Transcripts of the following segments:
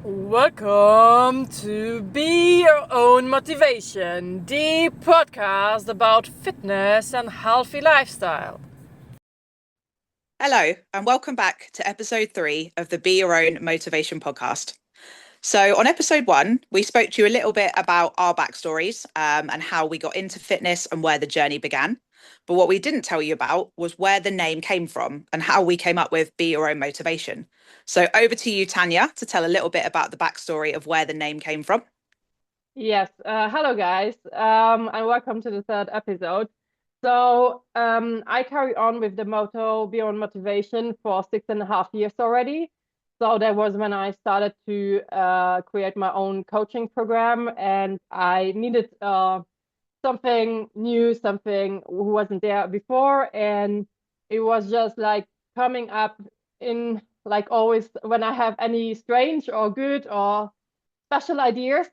Welcome to Be Your Own Motivation, the podcast about fitness and healthy lifestyle. Hello, and welcome back to episode 3 of the Be Your Own Motivation podcast. So, on episode 1, we spoke to you a little bit about our backstories and how we got into fitness and where the journey began. But what we didn't tell you about was where the name came from and how we came up with Be Your Own Motivation. So, over to you, Tanya, to tell a little bit about the backstory of where the name came from. Yes, hello guys, and welcome to the third episode. So I carry on with the motto Beyond Motivation for 6.5 years already. So that was when I started to create my own coaching program, and I needed something new, something who wasn't there before, and it was just like coming up in like always when I have any strange or good or special ideas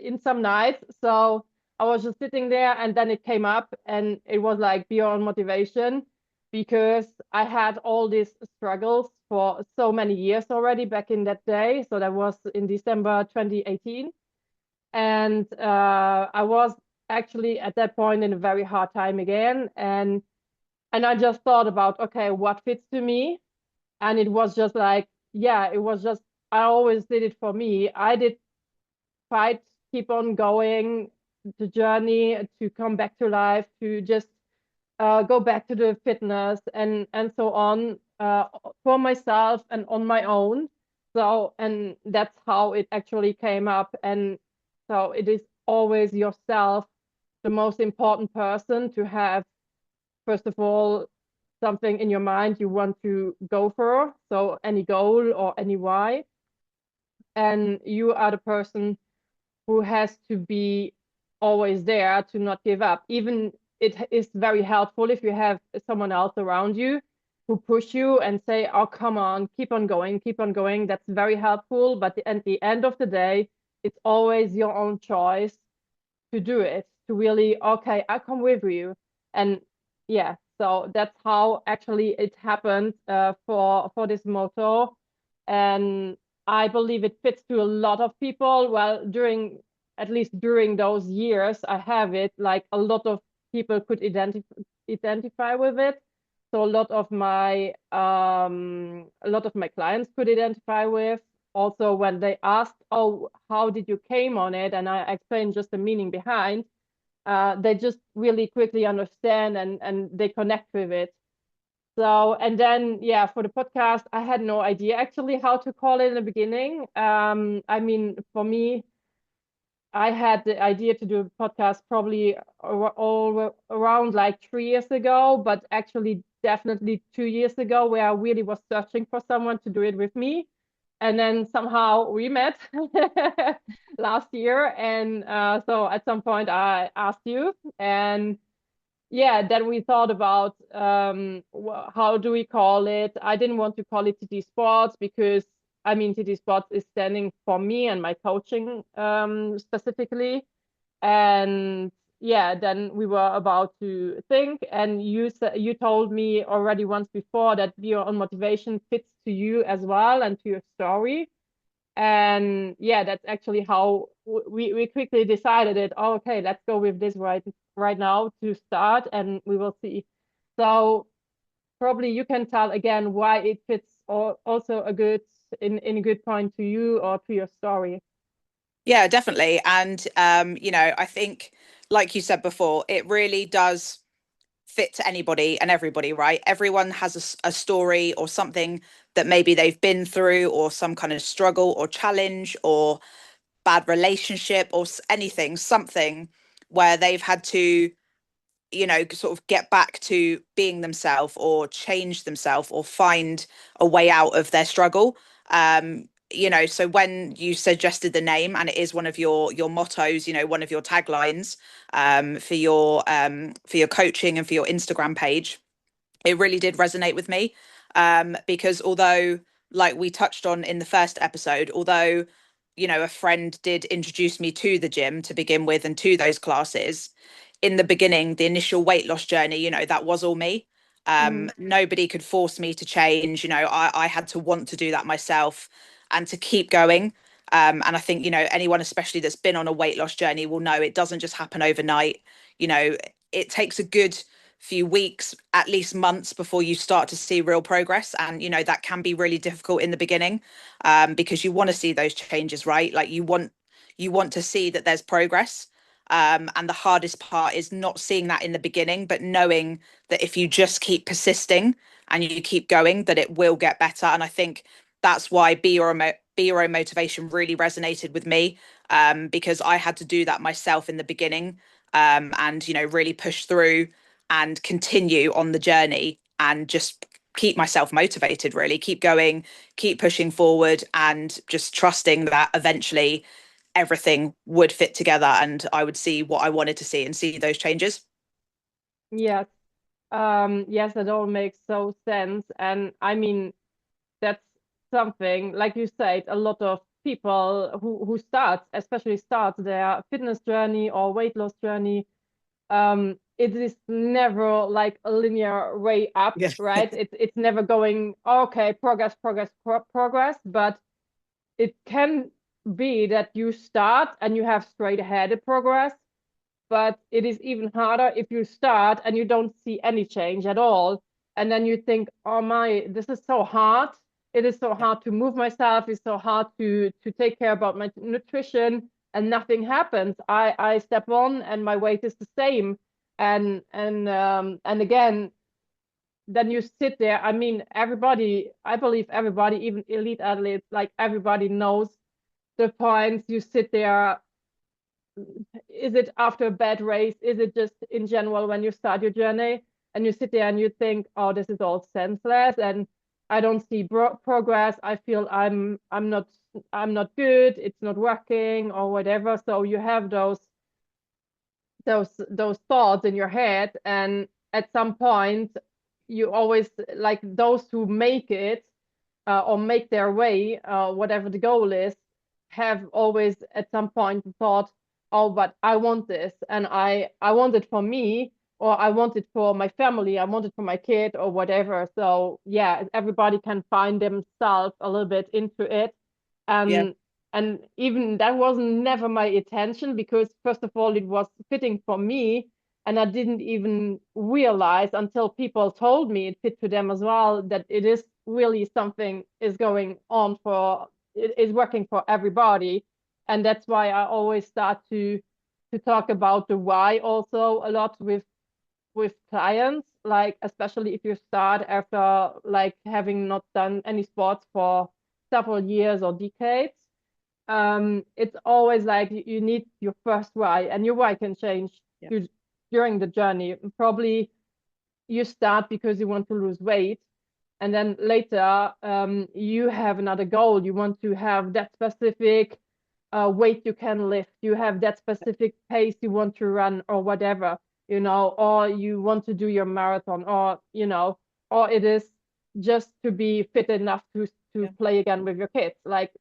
in some nights. So I was just sitting there, and then it came up, and it was like beyond motivation because I had all these struggles for so many years already back in that day. So that was in December 2018, and I was actually at that point in a very hard time again, and I just thought about, okay, what fits to me, and it was just like, yeah, it was just I always did it for me. I did fight, keep on going, the journey to come back to life, to just go back to the fitness and so on, for myself and on my own. So, and that's how it actually came up. And so it is always yourself, the most important person to have, first of all, something in your mind you want to go for. So any goal or any why. And you are the person who has to be always there to not give up. Even it is very helpful if you have someone else around you who push you and say, oh, come on, keep on going, keep on going. That's very helpful. But at the end of the day, it's always your own choice to do it, to really, okay, I come with you. And yeah, so that's how actually it happened for this motto. And I believe it fits to a lot of people. Well, at least during those years, I have it, like a lot of people could identify with it. So a lot of my clients could identify with. Also, when they asked, "Oh, how did you came on it?" and I explained just the meaning behind, they just really quickly understand and they connect with it. So, and then, yeah, for the podcast, I had no idea actually how to call it in the beginning. I mean, for me, I had the idea to do a podcast probably all around like 3 years ago, but actually definitely 2 years ago, where I really was searching for someone to do it with me. And then somehow we met last year. And so at some point I asked you, and yeah, then we thought about how do we call it. I didn't want to call it TT Sports because I mean TT Sports is standing for me and my coaching specifically. And yeah, then we were about to think, and you told me already once before that your own motivation fits to you as well and to your story. And yeah, that's actually how we quickly decided it. Oh, okay, let's go with this right now to start, and we will see. So probably you can tell again why it fits also in a good point to you or to your story. Yeah, definitely. And, I think, like you said before, it really does fit to anybody and everybody, right? Everyone has a story or something that maybe they've been through, or some kind of struggle or challenge or bad relationship or anything, something where they've had to, sort of get back to being themselves or change themselves or find a way out of their struggle. So when you suggested the name, and it is one of your mottos, one of your taglines, for your coaching and for your Instagram page, it really did resonate with me. Because although, like we touched on in the first episode, although a friend did introduce me to the gym to begin with and to those classes, in the beginning, the initial weight loss journey, that was all me. Nobody could force me to change. I had to want to do that myself and to keep going. And I think, you know, anyone especially that's been on a weight loss journey will know it doesn't just happen overnight. You know, it takes a good few weeks, at least months, before you start to see real progress. And, you know, that can be really difficult in the beginning, because you want to see those changes, right? Like you want to see that there's progress. And the hardest part is not seeing that in the beginning, but knowing that if you just keep persisting and you keep going, that it will get better. And I think that's why Be Your Own Motivation really resonated with me, because I had to do that myself in the beginning, and, you know, really push through and continue on the journey and just keep myself motivated, really keep going, keep pushing forward, and just trusting that eventually everything would fit together and I would see what I wanted to see and see those changes. Yes. Yes, that all makes so sense. And I mean, that's something, like you said, a lot of people who start their fitness journey or weight loss journey, it is never like a linear way up, Yeah. right? It's never going, okay, progress, but it can be that you start and you have straight ahead progress, but it is even harder if you start and you don't see any change at all. And then you think, oh my, this is so hard. It is so hard to move myself. It's so hard to take care about my nutrition, and nothing happens. I step on and my weight is the same. And again, then you sit there. I mean, everybody, I believe everybody, even elite athletes, like everybody knows the points. You sit there. Is it after a bad race? Is it just in general when you start your journey and you sit there and you think, oh, this is all senseless and I don't see progress. I feel I'm not good. It's not working or whatever. So you have those thoughts in your head, and at some point you always, like those who make it, or make their way, whatever the goal is, have always at some point thought, oh, but I want this, and I want it for me, or I want it for my family, I want it for my kid, or whatever. So yeah, everybody can find themselves a little bit into it. Yeah. And even that wasn't never my intention, because first of all, it was fitting for me, and I didn't even realize until people told me it fit to them as well, that it is really something is going on for, it is working for everybody. And that's why I always start to talk about the why also a lot with clients, like especially if you start after like having not done any sports for several years or decades. It's always like you need your first why, and your why can change Yeah. during the journey. Probably you start because you want to lose weight, and then later you have another goal. You want to have that specific weight you can lift. You have that specific pace you want to run, or whatever, you know, or you want to do your marathon, or, you know, or it is just to be fit enough to Yeah. play again with your kids. Like,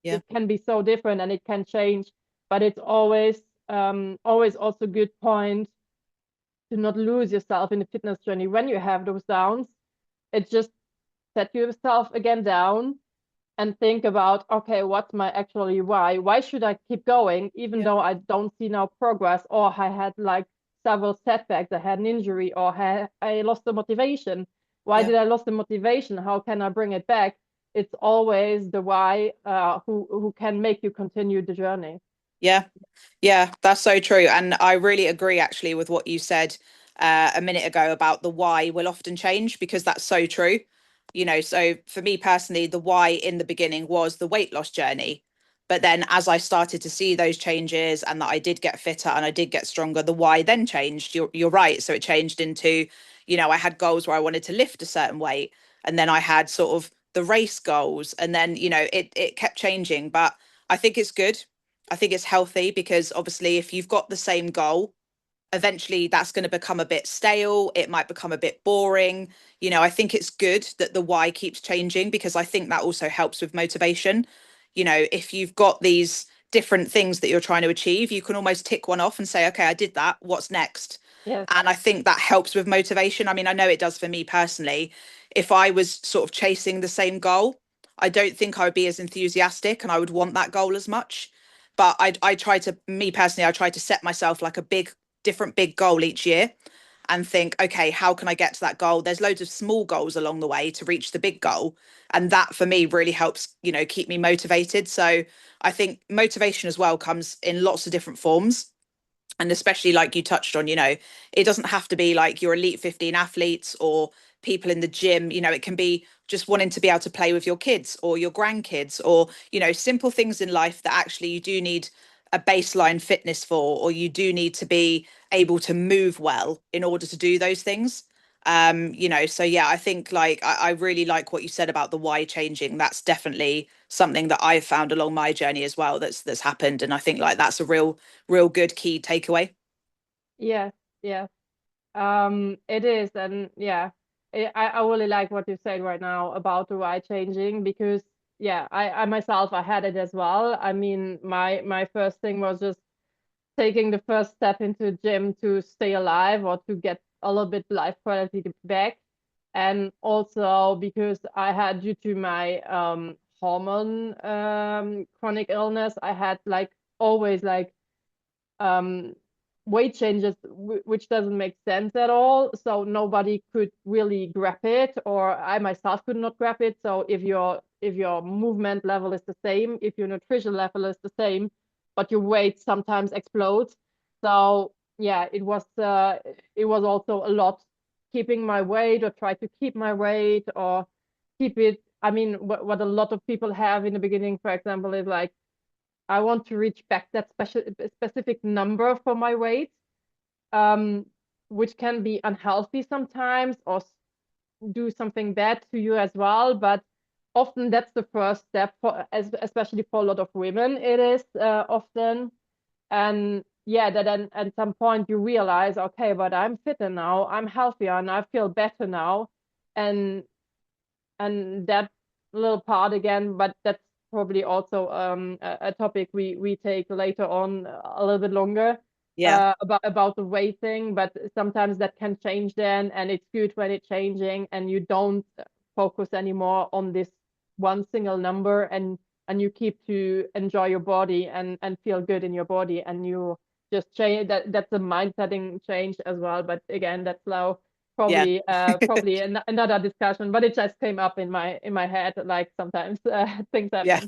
Yeah. it can be so different and it can change, but it's always also good point to not lose yourself in the fitness journey when you have those downs. It's just set yourself again down and think about, okay, what's my actually why? Why should I keep going even Yeah. though I don't see now progress, or I had like several setbacks, I had an injury, or I lost the motivation? Why Yeah. did I lose the motivation? How can I bring it back? It's always the why, who can make you continue the journey. Yeah. Yeah, that's so true. And I really agree actually with what you said a minute ago about the why will often change, because that's so true. You know, so for me personally, the why in the beginning was the weight loss journey. But then as I started to see those changes and that I did get fitter and I did get stronger, the why then changed. You're right. So it changed into, you know, I had goals where I wanted to lift a certain weight, and then I had sort of the race goals, and then, you know, it kept changing. But I think it's good. I think it's healthy, because obviously if you've got the same goal, eventually that's going to become a bit stale. It might become a bit boring. You know, I think it's good that the why keeps changing, because I think that also helps with motivation. You know, if you've got these different things that you're trying to achieve, you can almost tick one off and say, okay, I did that. What's next? Yes. And I think that helps with motivation. I mean, I know it does for me personally. If I was sort of chasing the same goal, I don't think I would be as enthusiastic and I would want that goal as much. But I try to, me personally, I try to set myself like a different big goal each year and think, okay, how can I get to that goal? There's loads of small goals along the way to reach the big goal. And that for me really helps, keep me motivated. So I think motivation as well comes in lots of different forms. And especially like you touched on, it doesn't have to be like your elite 15 athletes or people in the gym. It can be just wanting to be able to play with your kids or your grandkids, or simple things in life that actually you do need a baseline fitness for, or you do need to be able to move well in order to do those things. So yeah, I think like I really like what you said about the why changing. That's definitely something that I've found along my journey as well, that's happened. And I think like that's a real good key takeaway. Yes, yes. It is, and yeah, I really like what you said right now about the why changing, because yeah, I myself, I had it as well. I mean, my first thing was just taking the first step into gym to stay alive or to get a little bit life quality back. And also because I had, due to my hormone chronic illness, I had like always like um weight changes which doesn't make sense at all, so nobody could really grab it, or I myself could not grab it. So if your movement level is the same, if your nutrition level is the same, but your weight sometimes explodes. So yeah, it was also a lot keeping my weight, or try to keep my weight, or keep it. I mean, what a lot of people have in the beginning, for example, is like, I want to reach back that specific number for my weight, um, which can be unhealthy sometimes, or do something bad to you as well. But often that's the first step for, especially for a lot of women. It is often, and yeah, that then at some point you realize, okay, but I'm fitter now, I'm healthier, and I feel better now, and that little part again, but that's probably also a topic we take later on a little bit longer, Yeah. about the weight thing. But sometimes that can change then, and it's good when it's changing and you don't focus anymore on this one single number, and you keep to enjoy your body and feel good in your body, and you just change that. That's a mindsetting change as well, but again, that's low. Yeah. Probably another discussion, but it just came up in my head, like sometimes things Yeah.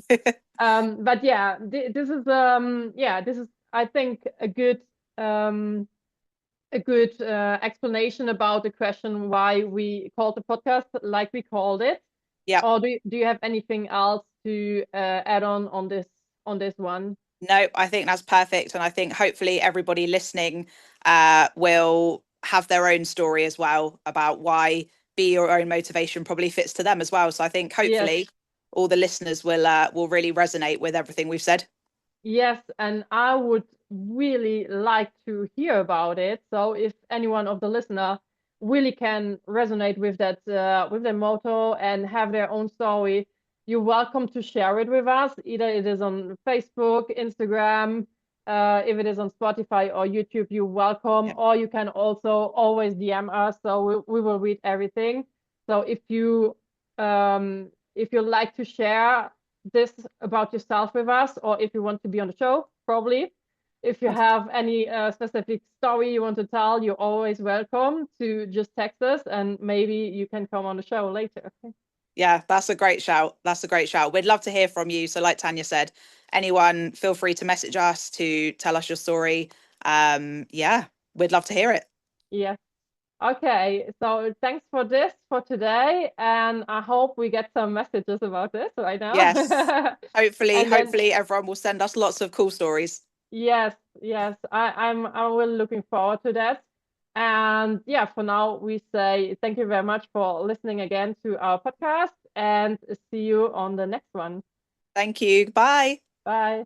happen. But yeah, this is, I think, a good explanation about the question why we called the podcast like we called it. Yeah. Or do you have anything else to add on this one? No, I think that's perfect. And I think hopefully everybody listening will have their own story as well about why be your own motivation probably fits to them as well. So I think Yes. hopefully all the listeners will really resonate with everything we've said. Yes, and I would really like to hear about it. So if anyone of the listener really can resonate with the motto and have their own story, you're welcome to share it with us. Either it is on Facebook, Instagram, if it is on Spotify or YouTube, you're welcome. Yeah. Or you can also always DM us, so we will read everything. So if you like to share this about yourself with us, or if you want to be on the show, probably. If you have any specific story you want to tell, you're always welcome to just text us, and maybe you can come on the show later. Yeah, that's a great shout. That's a great shout. We'd love to hear from you. So like Tanya said, anyone feel free to message us to tell us your story. Yeah, we'd love to hear it. Yeah. Okay, so thanks for today, and I hope we get some messages about this right now. Yes. Hopefully, And then, hopefully everyone will send us lots of cool stories. yes, I'm really looking forward to that. And yeah, for now we say thank you very much for listening again to our podcast, and see you on the next one. Thank you. Bye. Bye.